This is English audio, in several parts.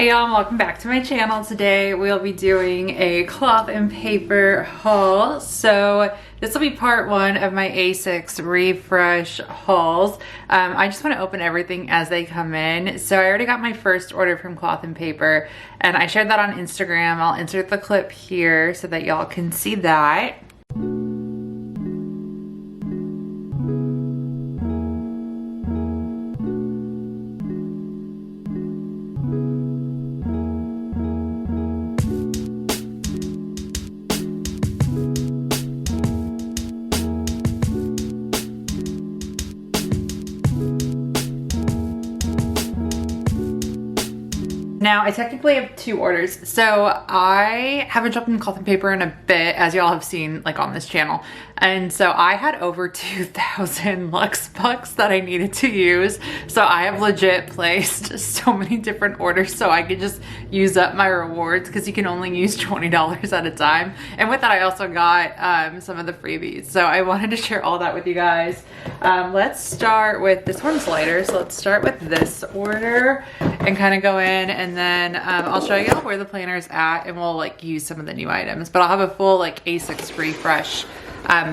Hey y'all, welcome back to my channel. Today we'll be doing a cloth and paper haul. So this will be part one of my A6 refresh hauls. I just want to open everything as they come in. So I already got my first order from cloth and paper and I shared that on Instagram. I'll insert the clip here so that y'all can see that. Now, I technically have two orders. So I haven't shopped in cloth and paper in a bit, as y'all have seen like on this channel. And so I had over 2,000 Lux Bucks that I needed to use. So I have legit placed so many different orders so I could just use up my rewards because you can only use $20 at a time. And with that, I also got some of the freebies. So I wanted to share all that with you guys. Let's start with, this one's lighter. So let's start with this order and kind of go in, and then I'll show you where the planner is at and we'll like use some of the new items, but I'll have a full like A6 refresh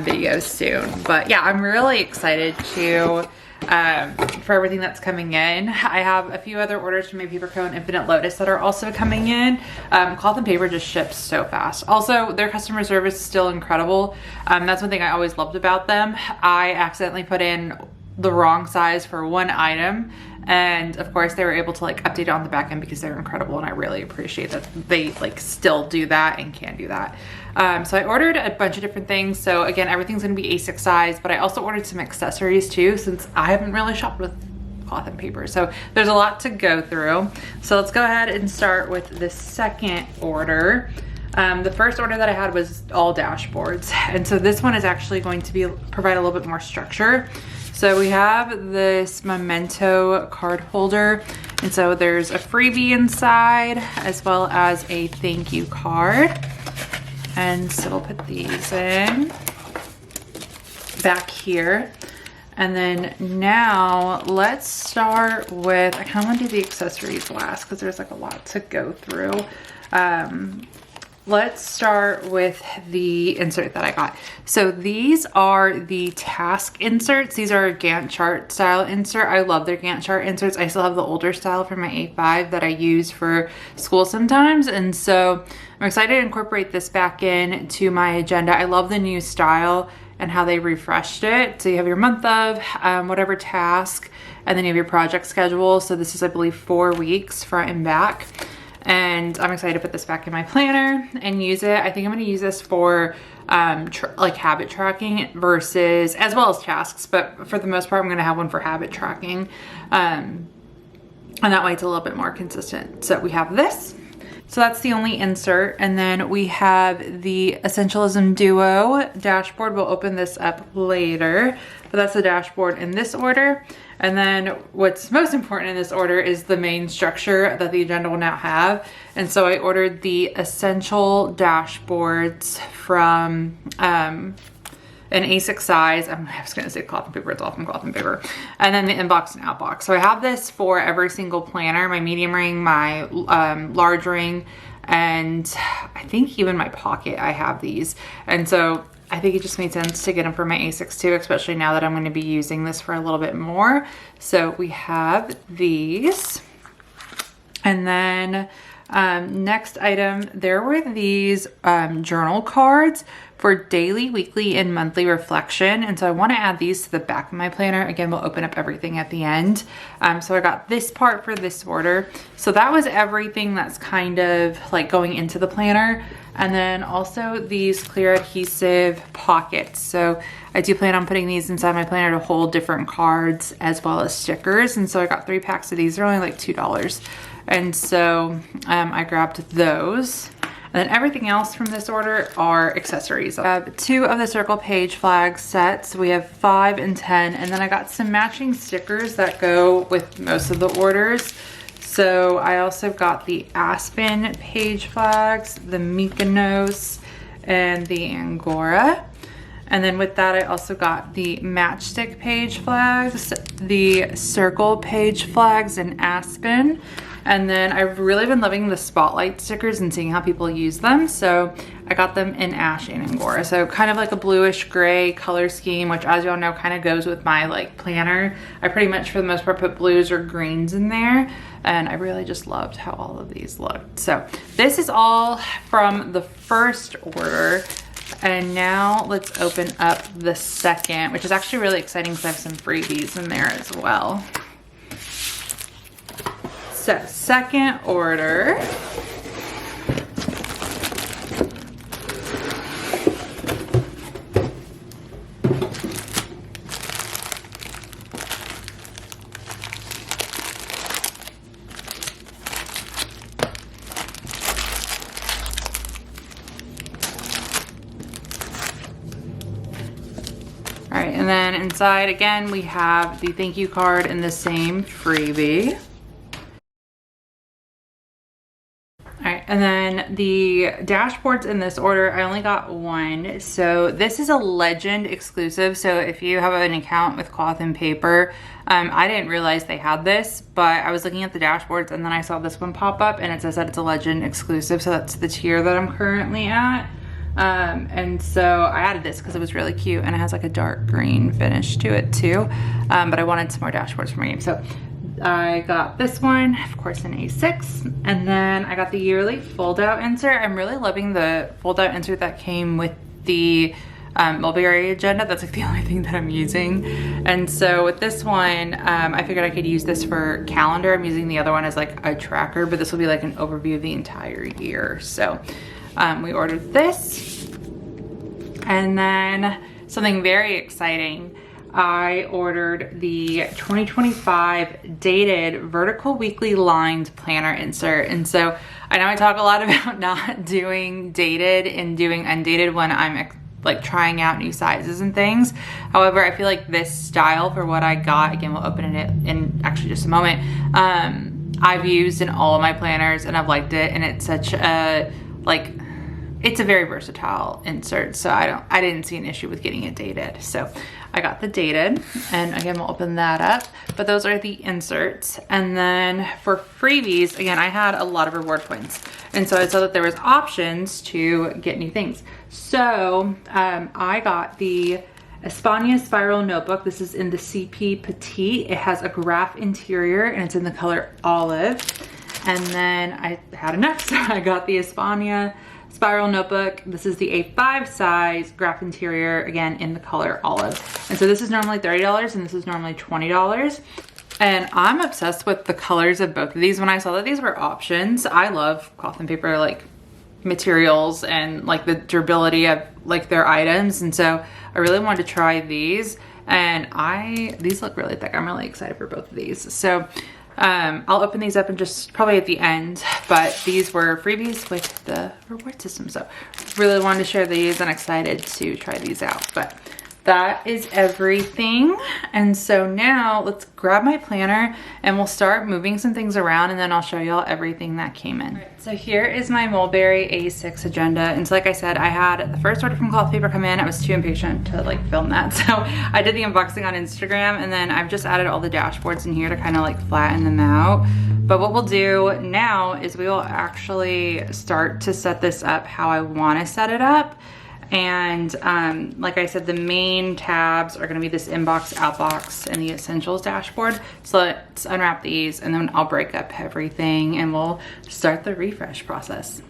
video soon. But yeah, I'm really excited to for everything that's coming in. I have a few other orders from my Paper Co and Infinite Lotus that are also coming in. Cloth and paper just ships so fast. Also, their customer service is still incredible. That's one thing I always loved about them. I accidentally put in the wrong size for one item, and of course they were able to like update it on the back end because they're incredible, and I really appreciate that they like still do that and can do that. So I ordered a bunch of different things. So again, everything's gonna be A6 size, but I also ordered some accessories too, since I haven't really shopped with cloth and paper. So there's a lot to go through. So let's go ahead and start with the second order. The first order that I had was all dashboards, and so this one is actually going to provide a little bit more structure. So we have this memento card holder, and so there's a freebie inside as well as a thank you card. And so we'll put these in back here. And then now let's start with, I kind of want to do the accessories last because there's like a lot to go through. Let's start with the insert that I got. So these are the task inserts. These are a Gantt chart style insert. I love their Gantt chart inserts. I still have the older style from my A5 that I use for school sometimes. And so I'm excited to incorporate this back in to my agenda. I love the new style and how they refreshed it. So you have your month of whatever task, and then you have your project schedule. So this is, I believe, 4 weeks front and back. And I'm excited to put this back in my planner and use it. I think I'm going to use this for like habit tracking versus, as well as tasks, but for the most part I'm going to have one for habit tracking, and that way it's a little bit more consistent. So we have this. So that's the only insert. And then we have the Essentialism Duo dashboard. We'll open this up later, but that's the dashboard in this order. And then what's most important in this order is the main structure that the agenda will now have. And so I ordered the essential dashboards from an A6 size. I was gonna say cloth and paper, it's all from cloth and paper. And then the inbox and outbox. So I have this for every single planner, my medium ring, my large ring, and I think even my pocket, I have these. And so I think it just made sense to get them for my A6 too, especially now that I'm gonna be using this for a little bit more. So we have these. And then next item, there were these journal cards for daily, weekly, and monthly reflection. And so I want to add these to the back of my planner. Again, we'll open up everything at the end. So I got this part for this order. So that was everything that's kind of like going into the planner. And then also these clear adhesive pockets. So I do plan on putting these inside my planner to hold different cards as well as stickers. And so I got 3 packs of these. They're only like $2. And so I grabbed those. And then everything else from this order are accessories. I have 2 of the circle page flag sets. We have 5 and 10. And then I got some matching stickers that go with most of the orders. So I also got the Aspen page flags, the Mykonos, and the Angora. And then with that, I also got the matchstick page flags, the circle page flags in Aspen, And then I've really been loving the spotlight stickers and seeing how people use them. So I got them in Ash and Angora. So kind of like a bluish gray color scheme, which as y'all know kind of goes with my like planner. I pretty much for the most part put blues or greens in there. And I really just loved how all of these looked. So this is all from the first order. And now let's open up the second, which is actually really exciting because I have some freebies in there as well. So second order. All right, and then inside again, we have the thank you card and the same freebie. All right, and then the dashboards in this order, I only got one. So this is a Legend exclusive. So if you have an account with Cloth and Paper, I didn't realize they had this, but I was looking at the dashboards and then I saw this one pop up and it says that it's a Legend exclusive. So that's the tier that I'm currently at. And so I added this because it was really cute and it has like a dark green finish to it too. But I wanted some more dashboards for my game. So I got this one, of course, in A6, and then I got the yearly fold-out insert. I'm really loving the fold-out insert that came with the Mulberry agenda. That's like the only thing that I'm using. And so with this one, I figured I could use this for calendar. I'm using the other one as like a tracker, but this will be like an overview of the entire year. So we ordered this, and then something very exciting. I ordered the 2025 dated vertical weekly lined planner insert. And so I know I talk a lot about not doing dated and doing undated when I'm like trying out new sizes and things. However, I feel like this style for what I got, again, we'll open it in actually just a moment, I've used in all of my planners and I've liked it. And it's such a, like, it's a very versatile insert. So I didn't see an issue with getting it dated. So I got the dated, and again, we'll open that up, but those are the inserts. And then for freebies, again, I had a lot of reward points. And so I saw that there was options to get new things. So I got the Espana Spiral Notebook. This is in the CP Petite. It has a graph interior and it's in the color olive. And then I had enough, so I got the Espana Spiral Notebook. This is the A5 size, graph interior, again in the color olive. And so this is normally $30 and this is normally $20. And I'm obsessed with the colors of both of these. When I saw that these were options, I love Cloth and Paper like materials and like the durability of like their items. And so I really wanted to try these, and these look really thick. I'm really excited for both of these. So I'll open these up and just probably at the end, but these were freebies with the reward system. So really wanted to share these and excited to try these out. But that is everything. And so now let's grab my planner and we'll start moving some things around, and then I'll show y'all everything that came in. Right, so here is my Mulberry A6 agenda. And so like I said, I had the first order from Cloth Paper come in. I was too impatient to like film that. So I did the unboxing on Instagram, and then I've just added all the dashboards in here to kind of like flatten them out. But what we'll do now is we will actually start to set this up how I want to set it up. And like I said, the main tabs are gonna be this inbox, outbox, and the essentials dashboard. So let's unwrap these, and then I'll break up everything and we'll start the refresh process.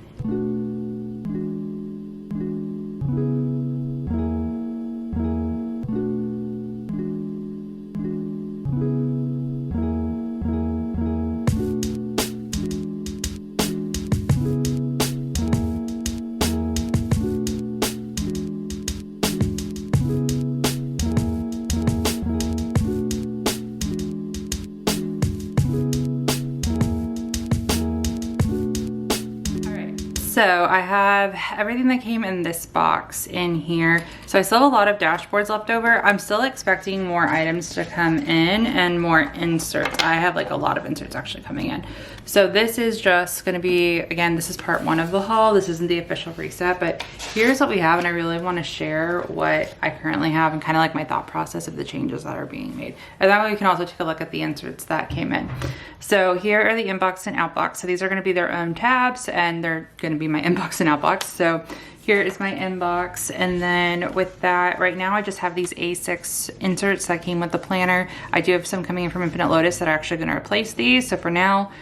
So I have everything that came in this box in here. So I still have a lot of dashboards left over. I'm still expecting more items to come in and more inserts. I have like a lot of inserts actually coming in. So this is just gonna be, again, this is part 1 of the haul. This isn't the official reset, but here's what we have, and I really wanna share what I currently have and kind of like my thought process of the changes that are being made. And that way you can also take a look at the inserts that came in. So here are the inbox and outbox. So these are gonna be their own tabs, and they're gonna be my inbox and outbox. So here is my inbox, and then with that, right now I just have these A6 inserts that came with the planner. I do have some coming in from Infinite Lotus that are actually gonna replace these. So for now,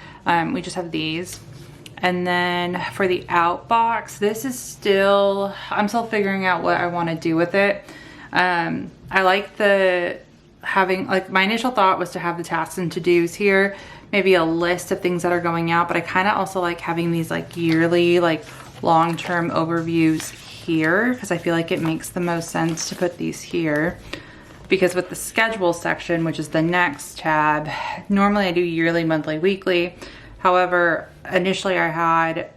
we just have these. And then for the outbox, this is still, I'm still figuring out what I wanna do with it. I like the having, like my initial thought was to have the tasks and to-dos here, maybe a list of things that are going out, but I kind of also like having these like yearly, like long-term overviews here, because I feel like it makes the most sense to put these here. Because with the schedule section, which is the next tab, normally I do yearly, monthly, weekly. However, initially I had,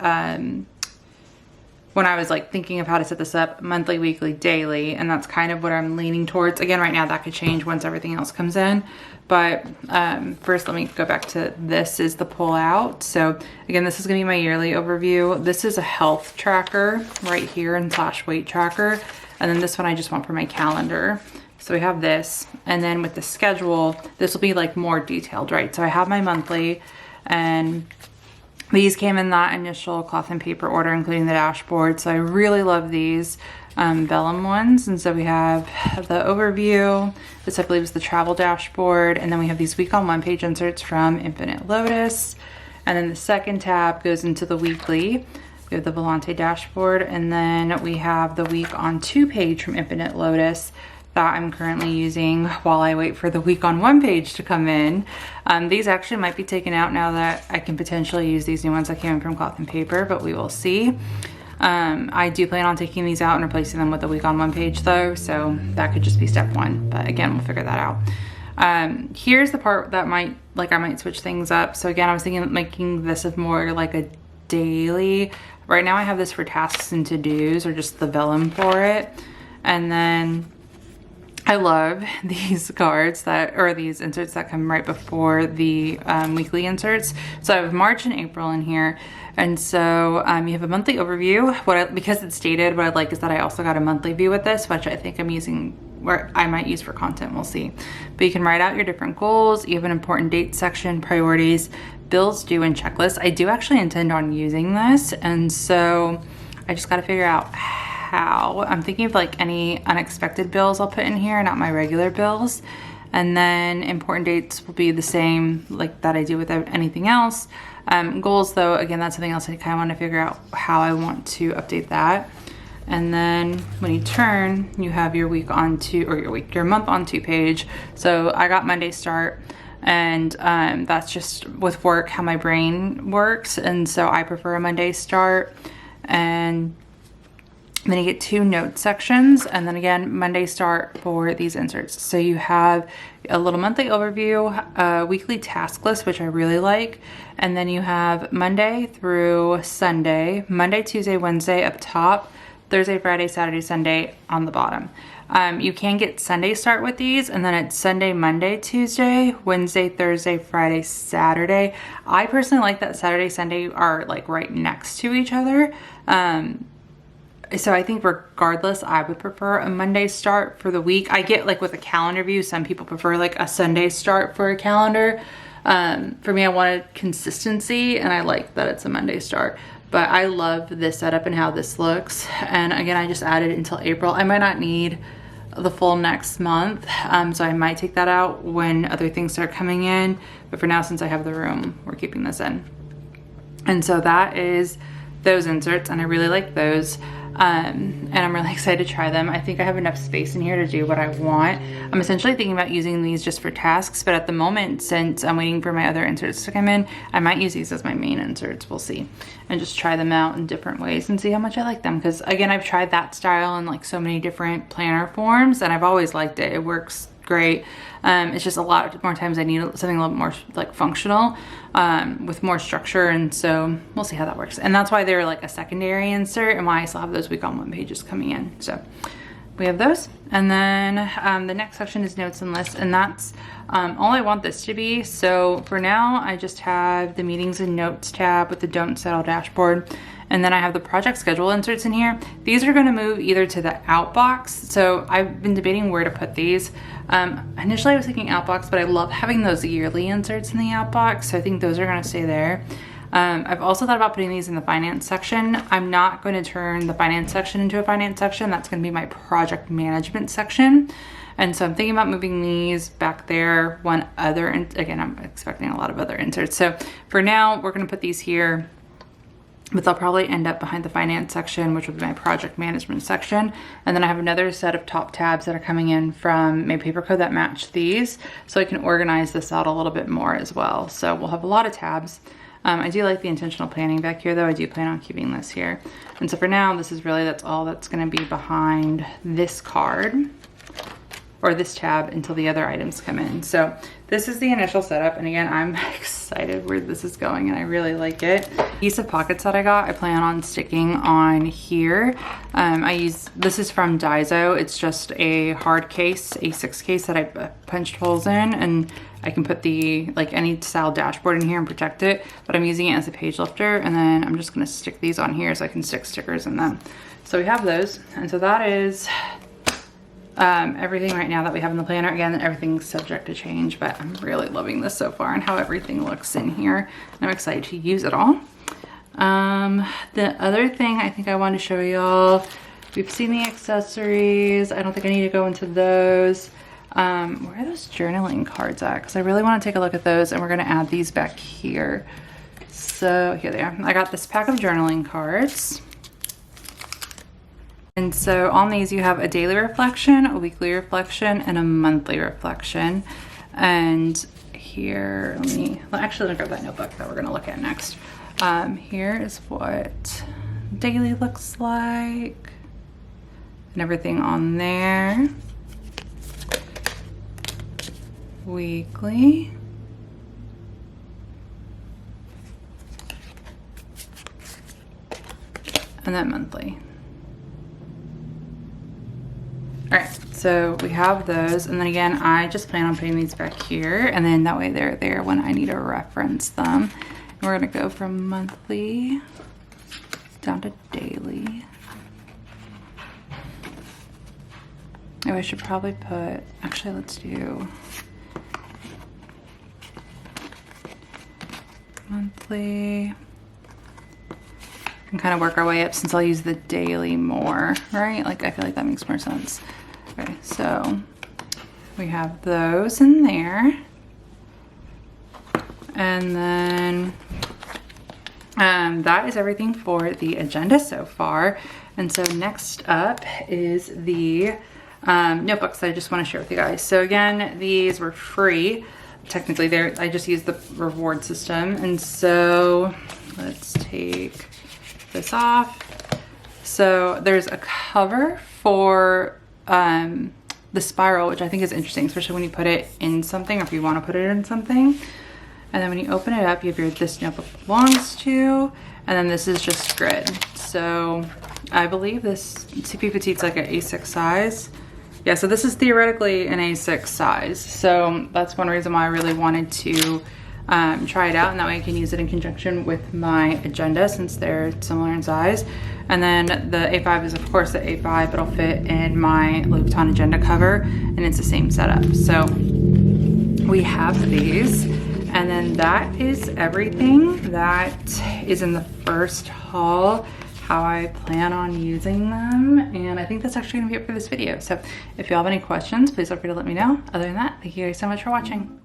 when I was like thinking of how to set this up, monthly, weekly, daily, and that's kind of what I'm leaning towards. Again, right now that could change once everything else comes in. But first let me go back to this is the pull out. So again, this is gonna be my yearly overview. This is a health tracker right here and / weight tracker. And then this one I just want for my calendar. So we have this, and then with the schedule, this will be like more detailed, right? So I have my monthly, and these came in that initial cloth and paper order, including the dashboard. So I really love these vellum ones. And so we have the overview. This I believe is the travel dashboard. And then we have these week on 1-page inserts from Infinite Lotus. And then the second tab goes into the weekly. We have the Volante dashboard. And then we have the week on 2-page from Infinite Lotus that I'm currently using while I wait for the week on 1-page to come in. These actually might be taken out now that I can potentially use these new ones that came in from cloth and paper, but we will see. I do plan on taking these out and replacing them with the week on 1-page though, so that could just be step 1, but again, we'll figure that out. Here's the part that I might switch things up. So again, I was thinking of making this as more like a daily. Right now I have this for tasks and to-dos, or just the vellum for it. And then I love these cards or these inserts that come right before the weekly inserts. So I have March and April in here. And so you have a monthly overview. Because it's dated, what I like is that I also got a monthly view with this, which I think I'm using, or I might use for content, we'll see. But you can write out your different goals. You have an important date section, priorities, bills due, and checklists. I do actually intend on using this. And so I just got to figure out how. I'm thinking of like any unexpected bills I'll put in here, not my regular bills. And then important dates will be the same like that I do with anything else. Goals though, again, that's something else I kind of want to figure out how I want to update that. And then when you turn, you have your week on 2, or your month on 2-page. So I got Monday start, and that's just with work how my brain works, and so I prefer a Monday start. And then you get 2 note sections, and then again, Monday start for these inserts. So you have a little monthly overview, a weekly task list, which I really like. And then you have Monday through Sunday, Monday, Tuesday, Wednesday up top, Thursday, Friday, Saturday, Sunday on the bottom. You can get Sunday start with these, and then it's Sunday, Monday, Tuesday, Wednesday, Thursday, Friday, Saturday. I personally like that Saturday, Sunday are like right next to each other. So I think regardless, I would prefer a Monday start for the week. I get like with a calendar view, some people prefer like a Sunday start for a calendar. For me, I wanted consistency, and I like that it's a Monday start. But I love this setup and how this looks. And again, I just added it until April. I might not need the full next month, so I might take that out when other things start coming in. But for now, since I have the room, we're keeping this in. And so that is those inserts, and I really like those. And I'm really excited to try them. I think I have enough space in here to do what I want. I'm essentially thinking about using these just for tasks, but at the moment, since I'm waiting for my other inserts to come in, I might use these as my main inserts. We'll see. And just try them out in different ways and see how much I like them. Because again, I've tried that style in like so many different planner forms, and I've always liked it. It works great. It's just a lot more times I need something a little more like functional, with more structure, and so we'll see how that works. And that's why they're like a secondary insert and why I still have those week on one pages coming in. So we have those. And then the next section is notes and lists, and that's all I want this to be. So for now, I just have the meetings and notes tab with the don't settle dashboard. And then I have the project schedule inserts in here. These are gonna move either to the outbox. So I've been debating where to put these. Initially I was thinking outbox, but I love having those yearly inserts in the outbox. So I think those are gonna stay there. I've also thought about putting these in the finance section. I'm not going to turn the finance section into a finance section. That's going to be my project management section. And so I'm thinking about moving these back there. One other, and again, I'm expecting a lot of other inserts. So for now, we're going to put these here, but they'll probably end up behind the finance section, which will be my project management section. And then I have another set of top tabs that are coming in from my paper code that match these. So I can organize this out a little bit more as well. So we'll have a lot of tabs. I do like the intentional planning back here though. I do plan on keeping this here. And so for now, this is really, that's all that's gonna be behind this card or this tab until the other items come in. So this is the initial setup. And again, I'm excited where this is going and I really like it. Piece of pockets that I got, I plan on sticking on here. This is from Daiso. It's just a hard case, A6 case that I punched holes in, and I can put the, like any style dashboard in here and protect it, but I'm using it as a page lifter, and then I'm just gonna stick these on here so I can stick stickers in them. So we have those, and so that is everything right now that we have in the planner. Again, everything's subject to change, but I'm really loving this so far and how everything looks in here. And I'm excited to use it all. The other thing I think I want to show y'all, we've seen the accessories. I don't think I need to go into those. Where are those journaling cards at? Because I really want to take a look at those, and we're going to add these back here. So here they are. I got this pack of journaling cards. And so on these you have a daily reflection, a weekly reflection, and a monthly reflection. And here, actually let me grab that notebook that we're going to look at next. Here is what daily looks like and everything on there. Weekly. And then monthly. All right, so we have those. And then again, I just plan on putting these back here, and then that way they're there when I need to reference them. And we're gonna go from monthly down to daily. Oh, I should probably put, actually let's do monthly. And kind of work our way up since I'll use the daily more, right? Like I feel like that makes more sense. Okay, so we have those in there. And then that is everything for the agenda so far. And so next up is the notebooks that I just want to share with you guys. So again, these were free. Technically, I just used the reward system. And so let's take this off. So there's a cover for the spiral, which I think is interesting, especially when you put it in something, or if you want to put it in something. And then when you open it up, you have your this notebook belongs to, and then this is just grid. So I believe this CP Petite's like an A6 size. Yeah, so this is theoretically an A6 size. So that's one reason why I really wanted to try it out, and that way I can use it in conjunction with my agenda since they're similar in size. And then the A5 is of course the A5, but it'll fit in my Louis Vuitton agenda cover, and it's the same setup. So we have these, and then that is everything that is in the first haul, how I plan on using them. And I think that's actually gonna be it for this video. So if you have any questions, please feel free to let me know. Other than that, thank you guys so much for watching.